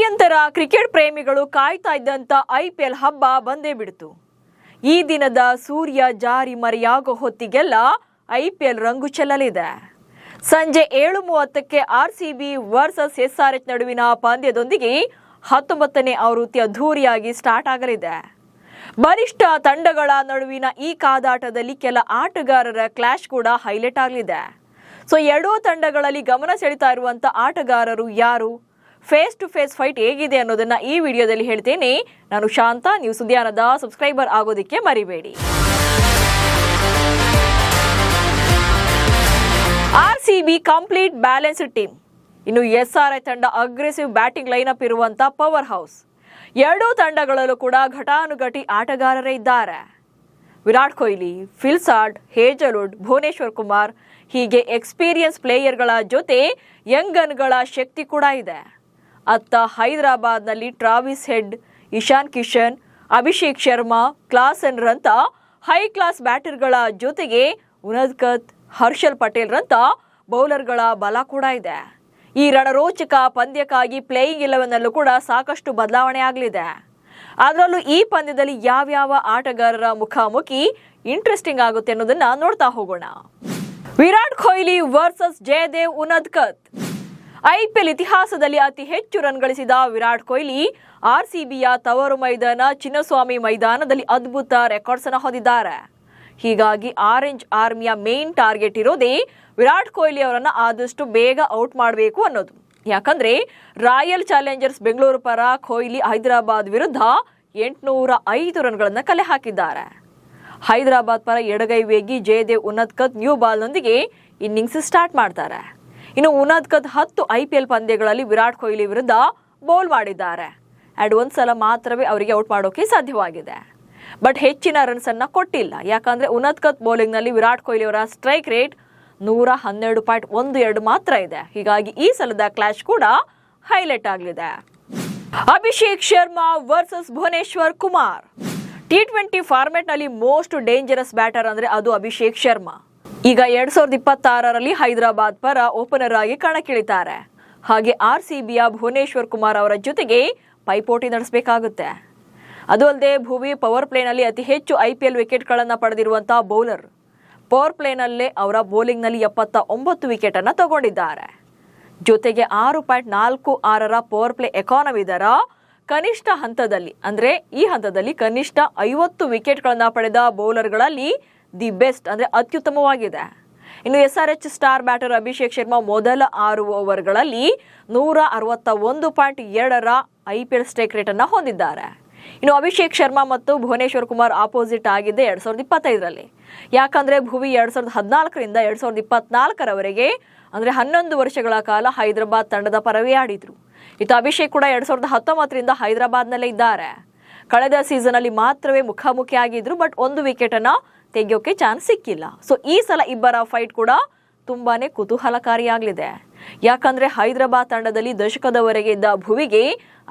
ಕೋಟ್ಯಂತರ ಕ್ರಿಕೆಟ್ ಪ್ರೇಮಿಗಳು ಕಾಯ್ತಾ ಇದ್ದಂತ ಐಪಿಎಲ್ ಹಬ್ಬ ಬಂದೇ ಬಿಡ್ತು. ಈ ದಿನದ ಸೂರ್ಯ ಜಾರಿ ಮರೆಯಾಗೋ ಹೊತ್ತಿಗೆಲ್ಲ ಐಪಿಎಲ್ ರಂಗು ಚೆಲ್ಲಲಿದೆ. ಸಂಜೆ 7:30ಕ್ಕೆ ಆರ್ಸಿಬಿ ವರ್ಸಸ್ ಎಸ್ಆರ್ಎಚ್ ನಡುವಿನ ಪಂದ್ಯದೊಂದಿಗೆ 19ನೇ ಆವೃತ್ತಿ ಅದ್ಧೂರಿಯಾಗಿ ಸ್ಟಾರ್ಟ್ ಆಗಲಿದೆ. ಬಲಿಷ್ಠ ತಂಡಗಳ ನಡುವಿನ ಈ ಕಾದಾಟದಲ್ಲಿ ಕೆಲ ಆಟಗಾರರ ಕ್ಲಾಶ್ ಕೂಡ ಹೈಲೈಟ್ ಆಗಲಿದೆ. ಸೊ ಎರಡೂ ತಂಡಗಳಲ್ಲಿ ಗಮನ ಸೆಳೀತಾ ಇರುವಂತ ಆಟಗಾರರು ಯಾರು, ಫೇಸ್ ಟು ಫೇಸ್ ಫೈಟ್ ಹೇಗಿದೆ ಅನ್ನೋದನ್ನ ಈ ವಿಡಿಯೋದಲ್ಲಿ ಹೇಳ್ತೇನೆ. ನಾನು ಶಾಂತ, ನೀವು ಸುದ್ದಿಯಾನದ ಸಬ್ಸ್ಕ್ರೈಬರ್ ಆಗೋದಕ್ಕೆ ಮರಿಬೇಡಿ. RCB complete balanced team. ಇನ್ನು ಎಸ್ಆರ್ಎಚ್ ತಂಡ ಅಗ್ರೆಸಿವ್ ಬ್ಯಾಟಿಂಗ್ ಲೈನಪ್ ಇರುವಂತ ಪವರ್ ಹೌಸ್. ಎರಡೂ ತಂಡಗಳಲ್ಲೂ ಕೂಡ ಘಟಾನುಘಟಿ ಆಟಗಾರರೇ ಇದ್ದಾರೆ. ವಿರಾಟ್ ಕೊಹ್ಲಿ, ಫಿಲ್ಸಾರ್ಟ್, ಹೇಜಲ್ವುಡ್, ಭುವನೇಶ್ವರ್ ಕುಮಾರ್ ಹೀಗೆ ಎಕ್ಸ್ಪೀರಿಯನ್ಸ್ ಪ್ಲೇಯರ್ಗಳ ಜೊತೆ ಯಂಗ್ ಗನ್ಗಳ ಶಕ್ತಿ ಕೂಡ ಇದೆ. ಅತ್ತ ಹೈದರಾಬಾದ್ನಲ್ಲಿ Travis Head, Ishan Kishan, Abhishek Sharma, Klaasen ರಂತ ಹೈ ಕ್ಲಾಸ್ ಬ್ಯಾಟರ್ಗಳ ಜೊತೆಗೆ ಉನದ್ಕತ್, ಹರ್ಷಲ್ ಪಟೇಲ್ ರಂತ ಬೌಲರ್ಗಳ ಬಲ ಕೂಡ ಇದೆ. ಈ ರಣರೋಚಕ ಪಂದ್ಯಕ್ಕಾಗಿ ಪ್ಲೇಯಿಂಗ್ 11 ಕೂಡ ಸಾಕಷ್ಟು ಬದಲಾವಣೆ ಆಗಲಿದೆ. ಅದರಲ್ಲೂ ಈ ಪಂದ್ಯದಲ್ಲಿ ಯಾವ್ಯಾವ ಆಟಗಾರರ ಮುಖಾಮುಖಿ ಇಂಟ್ರೆಸ್ಟಿಂಗ್ ಆಗುತ್ತೆ ಅನ್ನೋದನ್ನ ನೋಡ್ತಾ ಹೋಗೋಣ. ವಿರಾಟ್ ಕೊಹ್ಲಿ ವರ್ಸಸ್ ಜಯದೇವ್ ಉನದ್ಕತ್. ಐಪಿಎಲ್ ಇತಿಹಾಸದಲ್ಲಿ ಅತಿ ಹೆಚ್ಚು ರನ್ ಗಳಿಸಿದ ವಿರಾಟ್ ಕೊಹ್ಲಿ ಆರ್ಸಿಬಿಯ ತವರು ಮೈದಾನ ಚಿನ್ನಸ್ವಾಮಿ ಮೈದಾನದಲ್ಲಿ ಅದ್ಭುತ ರೆಕಾರ್ಡ್ಸ್ ಅನ್ನು ಹೊಂದಿದ್ದಾರೆ. ಹೀಗಾಗಿ ಆರೆಂಜ್ ಆರ್ಮಿಯ ಮೇನ್ ಟಾರ್ಗೆಟ್ ಇರೋದೇ ವಿರಾಟ್ ಕೊಹ್ಲಿ ಅವರನ್ನ ಆದಷ್ಟು ಬೇಗ ಔಟ್ ಮಾಡಬೇಕು ಅನ್ನೋದು. ಯಾಕಂದ್ರೆ ರಾಯಲ್ ಚಾಲೆಂಜರ್ಸ್ ಬೆಂಗಳೂರು ಪರ ಕೊಹ್ಲಿ ಹೈದರಾಬಾದ್ ವಿರುದ್ಧ 805 ರನ್ಗಳನ್ನು ಕಲೆ ಹಾಕಿದ್ದಾರೆ. ಹೈದರಾಬಾದ್ ಪರ ಎಡಗೈ ವೇಗಿ ಜಯದೇವ್ ಉನದ್ಕತ್ ನ್ಯೂ ಬಾಲ್ನೊಂದಿಗೆ ಇನ್ನಿಂಗ್ಸ್ ಸ್ಟಾರ್ಟ್ ಮಾಡ್ತಾರೆ. ಇನ್ನು ಉನದ್ಕತ್ 10 ಐಪಿಎಲ್ ಪಂದ್ಯಗಳಲ್ಲಿ ವಿರಾಟ್ ಕೊಹ್ಲಿ ವಿರುದ್ಧ ಬೌಲ್ ಮಾಡಿದ್ದಾರೆ. ಅಂಡ್ ಒಂದ್ಸಲ ಮಾತ್ರವೇ ಅವರಿಗೆ ಔಟ್ ಮಾಡೋಕೆ ಸಾಧ್ಯವಾಗಿದೆ. ಬಟ್ ಹೆಚ್ಚಿನ ರನ್ಸ್ ಅನ್ನ ಕೊಟ್ಟಿಲ್ಲ. ಯಾಕಂದ್ರೆ ಉನದ್ಕತ್ ಬೌಲಿಂಗ್ ನಲ್ಲಿ ವಿರಾಟ್ ಕೊಹ್ಲಿ ಅವರ ಸ್ಟ್ರೈಕ್ ರೇಟ್ 112.12 ಮಾತ್ರ ಇದೆ. ಹೀಗಾಗಿ ಈ ಸಲದ ಕ್ಲಾಶ್ ಕೂಡ ಹೈಲೈಟ್ ಆಗಲಿದೆ. Abhishek Sharma versus Bhuvneshwar Kumar. T20 format ನಲ್ಲಿ ಮೋಸ್ಟ್ ಡೇಂಜರಸ್ ಬ್ಯಾಟರ್ ಅಂದ್ರೆ ಅದು ಅಭಿಷೇಕ್ ಶರ್ಮಾ. ಈಗ 2026ರಲ್ಲಿ ಹೈದರಾಬಾದ್ ಪರ ಓಪನರ್ ಆಗಿ ಕಣಕ್ಕಿಳಿತಾರೆ. ಹಾಗೆ ಆರ್ಸಿಬಿಯ ಭುವನೇಶ್ವರ್ ಕುಮಾರ್ ಅವರ ಜೊತೆಗೆ ಪೈಪೋಟಿ ನಡೆಸಬೇಕಾಗುತ್ತೆ. ಅದು ಅಲ್ಲದೆ ಭುವಿ ಪವರ್ ಪ್ಲೇನಲ್ಲಿ ಅತಿ ಹೆಚ್ಚು ಐಪಿಎಲ್ ವಿಕೆಟ್ಗಳನ್ನು ಪಡೆದಿರುವಂತಹ ಬೌಲರ್. ಪವರ್ ಪ್ಲೇನಲ್ಲೇ ಅವರ ಬೌಲಿಂಗ್ನಲ್ಲಿ 79 ವಿಕೆಟ್ ಅನ್ನು ತಗೊಂಡಿದ್ದಾರೆ. ಜೊತೆಗೆ 6.46 ಪವರ್ ಪ್ಲೇ ಎಕಾನಮಿ ದರ ಕನಿಷ್ಠ ಹಂತದಲ್ಲಿ ಅಂದ್ರೆ ಈ ಹಂತದಲ್ಲಿ ಕನಿಷ್ಠ 50 ವಿಕೆಟ್ಗಳನ್ನು ಪಡೆದ ಬೌಲರ್ಗಳಲ್ಲಿ ದಿ ಬೆಸ್ಟ್ ಅಂದ್ರೆ ಅತ್ಯುತ್ತಮವಾಗಿದೆ. ಇನ್ನು SRH star batter Abhishek Sharma ಮೊದಲ 6 ಓವರ್ಗಳಲ್ಲಿ 161.2 ಐಪಿಎಲ್ ಸ್ಟ್ರೈಕ್ ರೇಟ್ ಅನ್ನು ಹೊಂದಿದ್ದಾರೆ. ಇನ್ನು ಅಭಿಷೇಕ್ ಶರ್ಮಾ ಮತ್ತು ಭುವನೇಶ್ವರ್ ಕುಮಾರ್ ಆಪೋಸಿಟ್ ಆಗಿದ್ದೆ 2025ರಲ್ಲಿ. ಯಾಕಂದ್ರೆ ಭುವಿ 2014ರಿಂದ 2024ರವರೆಗೆ ಅಂದ್ರೆ 11 ವರ್ಷಗಳ ಕಾಲ ಹೈದರಾಬಾದ್ ತಂಡದ ಪರವೇ ಆಡಿದ್ರು. ಇತ್ತು ಅಭಿಷೇಕ್ ಕೂಡ 2019ರಿಂದ ಹೈದರಾಬಾದ್ನಲ್ಲೇ ಇದ್ದಾರೆ. ಕಳೆದ ಸೀಸನ್ ಅಲ್ಲಿ ಮಾತ್ರವೇ ಮುಖಾಮುಖಿ ಆಗಿದ್ರು. ಬಟ್ 1 ವಿಕೆಟ್ ಅನ್ನ ತೆಗೆಯೋಕೆ ಚಾನ್ಸ್ ಸಿಕ್ಕಿಲ್ಲ. ಸೊ ಈ ಸಲ ಇಬ್ಬರ ಫೈಟ್ ಕೂಡ ತುಂಬಾನೇ ಕುತೂಹಲಕಾರಿಯಾಗಲಿದೆ. ಯಾಕಂದ್ರೆ ಹೈದರಾಬಾದ್ ತಂಡದಲ್ಲಿ ದಶಕದವರೆಗೆ ಇದ್ದ ಭುವಿಗೆ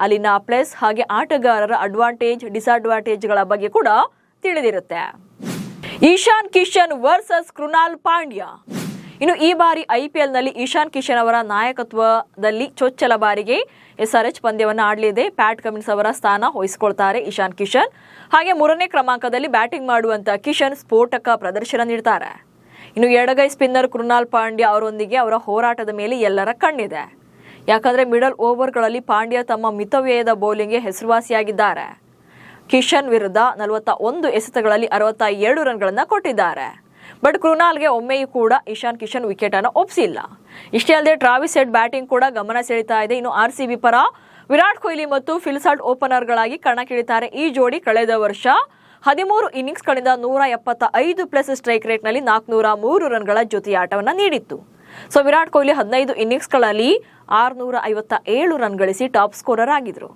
ಅಲ್ಲಿನ ಪ್ಲಸ್ ಹಾಗೆ ಆಟಗಾರರ ಅಡ್ವಾಂಟೇಜ್ ಡಿಸ್ಅಡ್ವಾಂಟೇಜ್ಗಳ ಬಗ್ಗೆ ಕೂಡ ತಿಳಿದಿರುತ್ತೆ. ಇಶಾನ್ ಕಿಶನ್ ವರ್ಸಸ್ ಕೃನಾಲ್ ಪಾಂಡ್ಯ. ಇನ್ನು ಈ ಬಾರಿ ಐಪಿಎಲ್ ನಲ್ಲಿ ಇಶಾನ್ ಕಿಶನ್ ಅವರ ನಾಯಕತ್ವದಲ್ಲಿ ಚೊಚ್ಚಲ ಬಾರಿಗೆ ಎಸ್ಆರ್ಎಚ್ ಪಂದ್ಯವನ್ನು ಆಡಲಿದೆ. ಪ್ಯಾಟ್ ಕಮಿನ್ಸ್ ಅವರ ಸ್ಥಾನ ವಹಿಸಿಕೊಳ್ತಾರೆ ಇಶಾನ್ ಕಿಶನ್. ಹಾಗೆ 3ನೇ ಕ್ರಮಾಂಕದಲ್ಲಿ ಬ್ಯಾಟಿಂಗ್ ಮಾಡುವಂತ ಕಿಶನ್ ಸ್ಫೋಟಕ ಪ್ರದರ್ಶನ ನೀಡ್ತಾರೆ. ಇನ್ನು ಎಡಗೈ ಸ್ಪಿನ್ನರ್ ಕೃನಾಲ್ ಪಾಂಡ್ಯ ಅವರೊಂದಿಗೆ ಅವರ ಹೋರಾಟದ ಮೇಲೆ ಎಲ್ಲರ ಕಣ್ಣಿದೆ. ಯಾಕಂದ್ರೆ ಮಿಡಲ್ ಓವರ್ಗಳಲ್ಲಿ ಪಾಂಡ್ಯ ತಮ್ಮ ಮಿತವ್ಯಯದ ಬೌಲಿಂಗ್ಗೆ ಹೆಸರುವಾಸಿಯಾಗಿದ್ದಾರೆ. ಕಿಶನ್ ವಿರುದ್ಧ 41 ಎಸೆತಗಳಲ್ಲಿ 67 ರನ್ಗಳನ್ನು ಕೊಟ್ಟಿದ್ದಾರೆ. ಬಟ್ ಕೃನಾಲ್ಗೆ ಒಮ್ಮೆಯೂ ಕೂಡ ಇಶಾನ್ ಕಿಶನ್ ವಿಕೆಟ್ ಅನ್ನು ಒಪ್ಪಿಸಿಲ್ಲ. ಇಷ್ಟೇ ಅಲ್ಲದೆ ಟ್ರಾವಿಸ್ ಹೆಡ್ ಬ್ಯಾಟಿಂಗ್ ಕೂಡ ಗಮನ ಸೆಳೀತಾ ಇದೆ. ಇನ್ನು ಆರ್ಸಿಬಿ ಪರ ವಿರಾಟ್ ಕೊಹ್ಲಿ ಮತ್ತು ಫಿಲ್ಸಾರ್ಟ್ ಓಪನರ್ಗಳಾಗಿ ಕಣಕ್ಕಿಳಿತಾರೆ. ಈ ಜೋಡಿ ಕಳೆದ ವರ್ಷ 13 ಇನ್ನಿಂಗ್ಸ್ಗಳಿಂದ 175+ ಸ್ಟ್ರೈಕ್ ರೇಟ್ನಲ್ಲಿ 403 ರನ್ಗಳ ಜೊತೆಯಾಟವನ್ನು ನೀಡಿತ್ತು. ಸೊ ವಿರಾಟ್ ಕೊಹ್ಲಿ 15 ಇನ್ನಿಂಗ್ಸ್ಗಳಲ್ಲಿ 657 ರನ್ ಗಳಿಸಿ ಟಾಪ್ ಸ್ಕೋರರ್ ಆಗಿದ್ರು.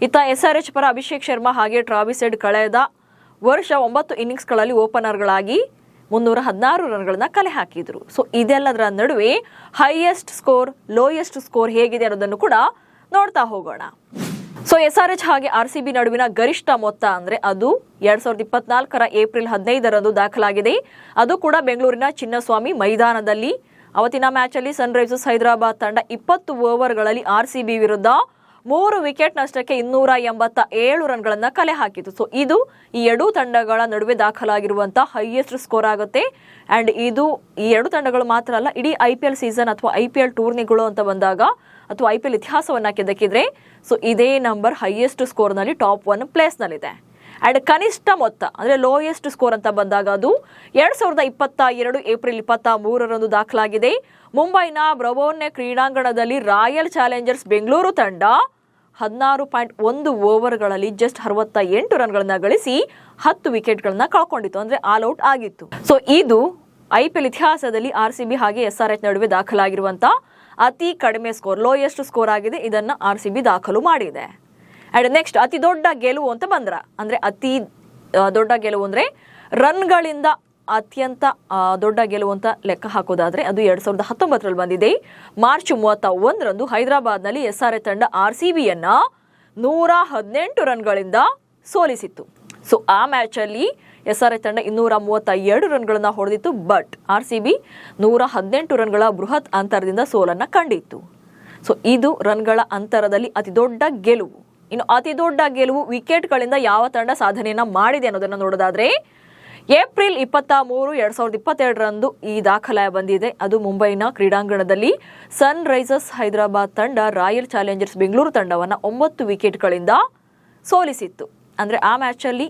ಇತ್ತ ಎಸ್ಆರ್ಎಚ್ ಪರ ಅಭಿಷೇಕ್ ಶರ್ಮಾ ಹಾಗೆ ಟ್ರಾವಿಸ್ ಹೆಡ್ ಕಳೆದ ವರ್ಷ 9 ಇನ್ನಿಂಗ್ಸ್ಗಳಲ್ಲಿ ಓಪನರ್ಗಳಾಗಿ 316 ರನ್ಗಳನ್ನ ಕಲೆ ಹಾಕಿದ್ರು. ಸೊ ಇದೆಲ್ಲದರ ನಡುವೆ ಹೈಯೆಸ್ಟ್ ಸ್ಕೋರ್, ಲೋಯೆಸ್ಟ್ ಸ್ಕೋರ್ ಹೇಗಿದೆ ಅನ್ನೋದನ್ನು ಕೂಡ ನೋಡ್ತಾ ಹೋಗೋಣ. ಸೊ ಎಸ್ಆರ್ಎಚ್ ಹಾಗೆ ಆರ್ಸಿಬಿ ನಡುವಿನ ಗರಿಷ್ಠ ಮೊತ್ತ ಅಂದ್ರೆ ಅದು 2024ರ ಏಪ್ರಿಲ್ 15ರಂದು ದಾಖಲಾಗಿದೆ. ಅದು ಕೂಡ ಬೆಂಗಳೂರಿನ ಚಿನ್ನಸ್ವಾಮಿ ಮೈದಾನದಲ್ಲಿ. ಅವತ್ತಿನ ಮ್ಯಾಚ್ ಅಲ್ಲಿ ಸನ್ ರೈಸರ್ಸ್ ಹೈದರಾಬಾದ್ ತಂಡ 20 ಓವರ್ಗಳಲ್ಲಿ ಆರ್ಸಿಬಿ ವಿರುದ್ಧ 3 ವಿಕೆಟ್ ನಷ್ಟಕ್ಕೆ 287 ರನ್ಗಳನ್ನ ಕಲೆ ಹಾಕಿತು. ಸೊ ಇದು ಈ ಎರಡೂ ತಂಡಗಳ ನಡುವೆ ದಾಖಲಾಗಿರುವಂತಹ ಹೈಯೆಸ್ಟ್ ಸ್ಕೋರ್ ಆಗುತ್ತೆ. ಅಂಡ್ ಇದು ಈ ಎರಡು ತಂಡಗಳು ಮಾತ್ರ ಅಲ್ಲ, ಇಡೀ IPL ಸೀಸನ್ ಅಥವಾ IPL ಟೂರ್ನಿಗಳು ಅಂತ ಬಂದಾಗ ಅಥವಾ IPL ಇತಿಹಾಸವನ್ನ ಕೆದಕಿದ್ರೆ ಸೊ ಇದೇ ನಂಬರ್ ಹೈಯೆಸ್ಟ್ ಸ್ಕೋರ್ ನಲ್ಲಿ ಟಾಪ್ 1 ಪ್ಲೇಸ್ ನಲ್ಲಿದೆ. ಅಂಡ್ ಕನಿಷ್ಠ ಮೊತ್ತ ಅಂದ್ರೆ ಲೋಯೆಸ್ಟ್ ಸ್ಕೋರ್ ಅಂತ ಬಂದಾಗ ಅದು 2022 ಏಪ್ರಿಲ್ 23ರಂದು ದಾಖಲಾಗಿದೆ. ಮುಂಬೈನ ಬ್ರವೋರ್ನೆ ಕ್ರೀಡಾಂಗಣದಲ್ಲಿ ರಾಯಲ್ ಚಾಲೆಂಜರ್ಸ್ ಬೆಂಗಳೂರು ತಂಡ 16.1 ಓವರ್ಗಳಲ್ಲಿ ಜಸ್ಟ್ 68 ರನ್ಗಳನ್ನ ಗಳಿಸಿ 10 ವಿಕೆಟ್ಗಳನ್ನ ಕಳ್ಕೊಂಡಿತ್ತು, ಅಂದ್ರೆ ಆಲ್ ಔಟ್ ಆಗಿತ್ತು. ಸೊ ಇದು IPL ಇತಿಹಾಸದಲ್ಲಿ RCB ಹಾಗೆ SRH ನಡುವೆ ದಾಖಲಾಗಿರುವಂತ ಅತಿ ಕಡಿಮೆ ಸ್ಕೋರ್, ಲೋಯೆಸ್ಟ್ ಸ್ಕೋರ್ ಆಗಿದೆ. ಇದನ್ನ RCB ದಾಖಲು ಮಾಡಿದೆ. ಅಂಡ್ ನೆಕ್ಸ್ಟ್ ಅತಿ ದೊಡ್ಡ ಗೆಲುವು ಅಂತ ಬಂದ್ರ, ಅಂದ್ರೆ ಅತಿ ದೊಡ್ಡ ಗೆಲುವು ಅಂದ್ರೆ ರನ್ಗಳಿಂದ ಅತ್ಯಂತ ದೊಡ್ಡ ಗೆಲುವು ಅಂತ ಲೆಕ್ಕ ಹಾಕೋದಾದ್ರೆ ಅದು 2019ರಲ್ಲಿ ಬಂದಿದೆ. ಮಾರ್ಚ್ 31ರಂದು ಹೈದರಾಬಾದ್ನಲ್ಲಿ SRH ತಂಡ RCBಯನ್ನ 118 ರನ್ಗಳಿಂದ ಸೋಲಿಸಿತ್ತು. ಸೊ ಆ ಮ್ಯಾಚ್ ಅಲ್ಲಿ SRH ತಂಡ 232 ರನ್ಗಳನ್ನ ಹೊಡೆದಿತ್ತು. ಬಟ್ RCB 118 ರನ್ಗಳ ಬೃಹತ್ ಅಂತರದಿಂದ ಸೋಲನ್ನ ಕಂಡಿತ್ತು. ಸೊ ಇದು ರನ್ಗಳ ಅಂತರದಲ್ಲಿ ಅತಿ ದೊಡ್ಡ ಗೆಲುವು. ಇನ್ನು ಅತಿ ದೊಡ್ಡ ಗೆಲುವು ವಿಕೆಟ್ಗಳಿಂದ ಯಾವ ತಂಡ ಸಾಧನೆಯನ್ನ ಮಾಡಿದೆ ಅನ್ನೋದನ್ನ ನೋಡೋದಾದ್ರೆ ಏಪ್ರಿಲ್ 23, 2022ರಂದು ಈ ದಾಖಲೆ ಬಂದಿದೆ. ಅದು ಮುಂಬೈನ ಕ್ರೀಡಾಂಗಣದಲ್ಲಿ ಸನ್ ರೈಸರ್ಸ್ ಹೈದರಾಬಾದ್ ತಂಡ ರಾಯಲ್ ಚಾಲೆಂಜರ್ಸ್ ಬೆಂಗಳೂರು ತಂಡವನ್ನ 9 ವಿಕೆಟ್ಗಳಿಂದ ಸೋಲಿಸಿತ್ತು. ಅಂದ್ರೆ ಆ ಮ್ಯಾಚ್ ಅಲ್ಲಿ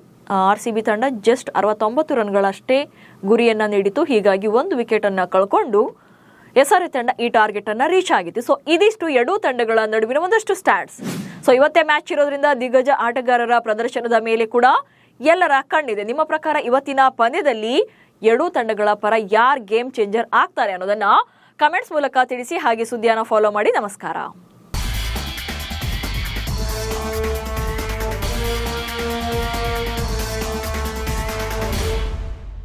RCB ತಂಡ ಜಸ್ಟ್ 69 ರನ್ಗಳಷ್ಟೇ ಗುರಿಯನ್ನ ನೀಡಿತು. ಹೀಗಾಗಿ 1 ವಿಕೆಟ್ ಅನ್ನ ಕಳ್ಕೊಂಡು SRH ತಂಡ ಈ ಟಾರ್ಗೆಟ್ ಅನ್ನ ರೀಚ್ ಆಗಿತ್ತು. ಸೊ ಇದಿಷ್ಟು ಎರಡೂ ತಂಡಗಳ ನಡುವಿನ ಒಂದಷ್ಟು ಸ್ಟ್ಯಾಟ್ಸ್. ಸೊ ಇವತ್ತೇ ಮ್ಯಾಚ್ ಇರೋದ್ರಿಂದ ದಿಗ್ಗಜ ಆಟಗಾರರ ಪ್ರದರ್ಶನದ ಮೇಲೆ ಕೂಡ ಎಲ್ಲರ ಕಣ್ಣಿದೆ. ನಿಮ್ಮ ಪ್ರಕಾರ ಇವತ್ತಿನ ಪಂದ್ಯದಲ್ಲಿ ಎರಡೂ ತಂಡಗಳ ಪರ ಯಾರ್ ಗೇಮ್ ಚೇಂಜರ್ ಆಗ್ತಾರೆ ಅನ್ನೋದನ್ನ ಕಮೆಂಟ್ಸ್ ಮೂಲಕ ತಿಳಿಸಿ. ಹಾಗೆ ಸುದ್ದಿಯನ್ನ ಫಾಲೋ ಮಾಡಿ. ನಮಸ್ಕಾರ.